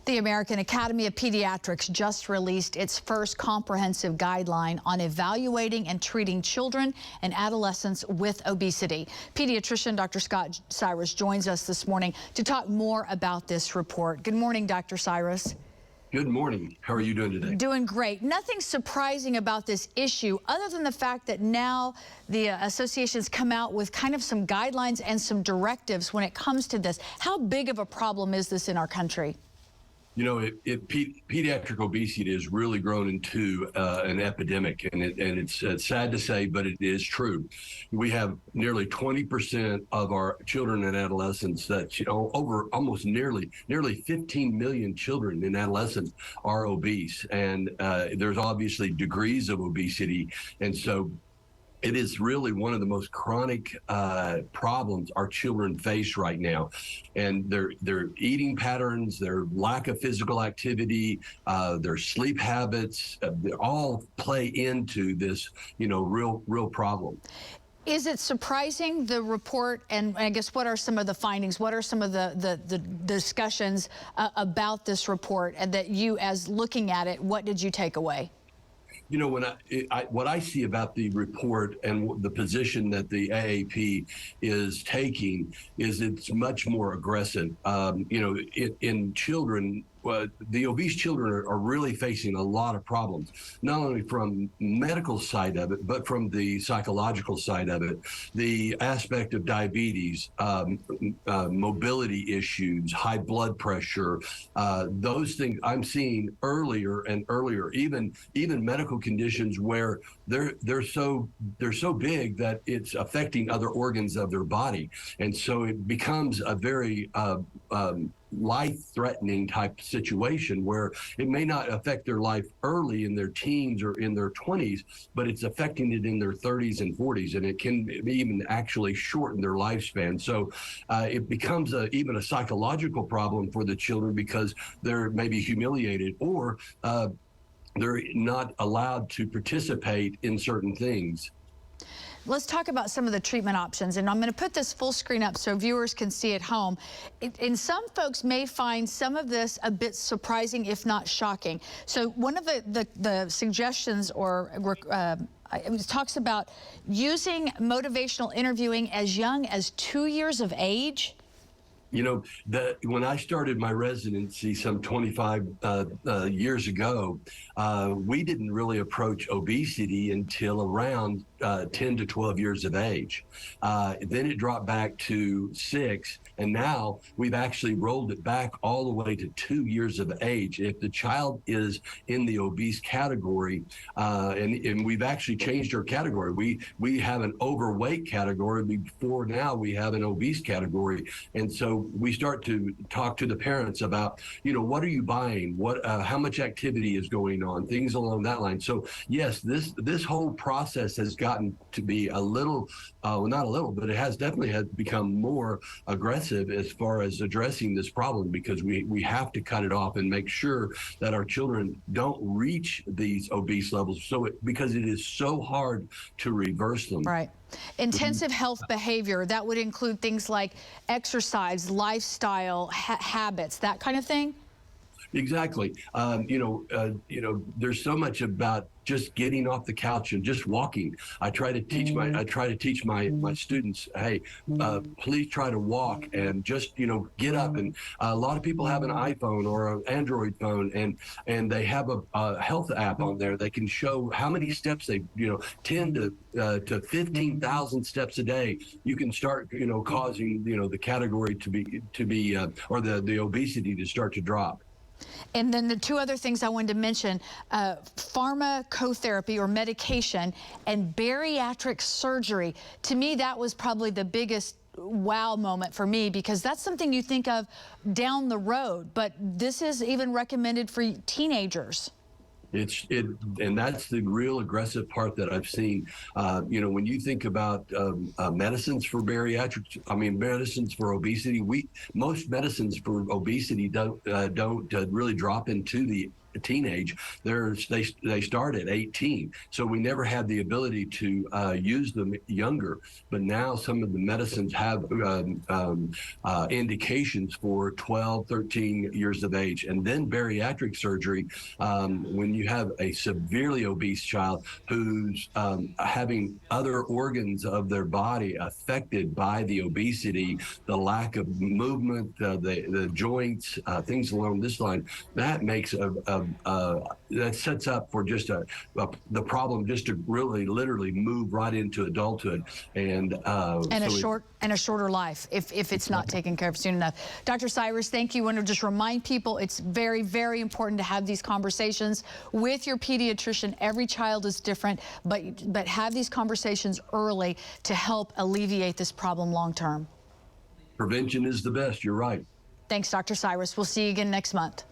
The American Academy of Pediatrics just released its first comprehensive guideline on evaluating and treating children and adolescents with obesity. Pediatrician Dr. Cyrus joins us this morning to talk more about this report. Good morning, Dr. Cyrus. Good morning. How are you doing today? Doing great. Nothing surprising about this issue other than the fact that now the associations come out with kind of some guidelines and some directives when it comes to this. How big of a problem is this in our country? You know, pediatric obesity has really grown into an epidemic, and it's sad to say, but it is true. We have nearly 20% of our children and adolescents that, over almost nearly 15 million children and adolescents are obese, and there's obviously degrees of obesity, and so it is really one of the most chronic problems our children face right now, and their eating patterns, their lack of physical activity, their sleep habits, they all play into this, real problem. Is it surprising, the report, and I guess what are some of the findings? What are some of the discussions about this report, and that you, as looking at it, what did you take away? You know, what I see about the report and the position that the AAP is taking is it's much more aggressive. In children, the obese children are really facing a lot of problems, not only from medical side of it, but from the psychological side of it. The aspect of diabetes, mobility issues, high blood pressure, those things I'm seeing earlier and earlier. Even medical conditions where they're so big that it's affecting other organs of their body, and so it becomes a very life-threatening type situation where it may not affect their life early in their teens or in their 20s, but it's affecting it in their 30s and 40s, and it can even actually shorten their lifespan. So it becomes even a psychological problem for the children because they're maybe humiliated, or they're not allowed to participate in certain things. Let's talk about some of the treatment options, and I'm going to put this full screen up so viewers can see at home. And some folks may find some of this a bit surprising, if not shocking. So one of the suggestions it talks about using motivational interviewing as young as 2 years of age. You know, when I started my residency some 25 years ago, we didn't really approach obesity until around 10 to 12 years of age. Then it dropped back to 6, and now we've actually rolled it back all the way to 2 years of age. If the child is in the obese category, and we've actually changed our category. We have an overweight category. Before now, we have an obese category, and so we start to talk to the parents about, what are you buying? How much activity is going on? Things along that line. So yes, this whole process has gotten to be a little, not a little, but it has definitely become more aggressive as far as addressing this problem, because we have to cut it off and make sure that our children don't reach these obese levels. Because it is so hard to reverse them. Right. Intensive health behavior, that would include things like exercise, lifestyle, habits, that kind of thing? Exactly. There's so much about just getting off the couch and just walking. I try to teach my students, hey, please try to walk and just get up. And a lot of people have an iPhone or an Android phone, and they have a health app on there. They can show how many steps they 10 to 15,000 steps a day. You can start causing the category to be or the obesity to start to drop. And then the two other things I wanted to mention, pharmacotherapy or medication and bariatric surgery. To me, that was probably the biggest wow moment for me, because that's something you think of down the road, but this is even recommended for teenagers. And that's the real aggressive part that I've seen. When you think about medicines for bariatrics, medicines for obesity, most medicines for obesity don't really drop into the teenage, they start at 18. So we never had the ability to use them younger. But now some of the medicines have indications for 12, 13 years of age. And then bariatric surgery, when you have a severely obese child who's having other organs of their body affected by the obesity, the lack of movement, the joints, things along this line, that makes that sets up for just the problem just to really literally move right into adulthood and a shorter life if it's not taken care of soon enough. Dr. Cyrus, thank you. I want to just remind people it's very, very important to have these conversations with your pediatrician. Every child is different, but have these conversations early to help alleviate this problem long term. Prevention is the best. You're right. Thanks, Dr. Cyrus. We'll see you again next month.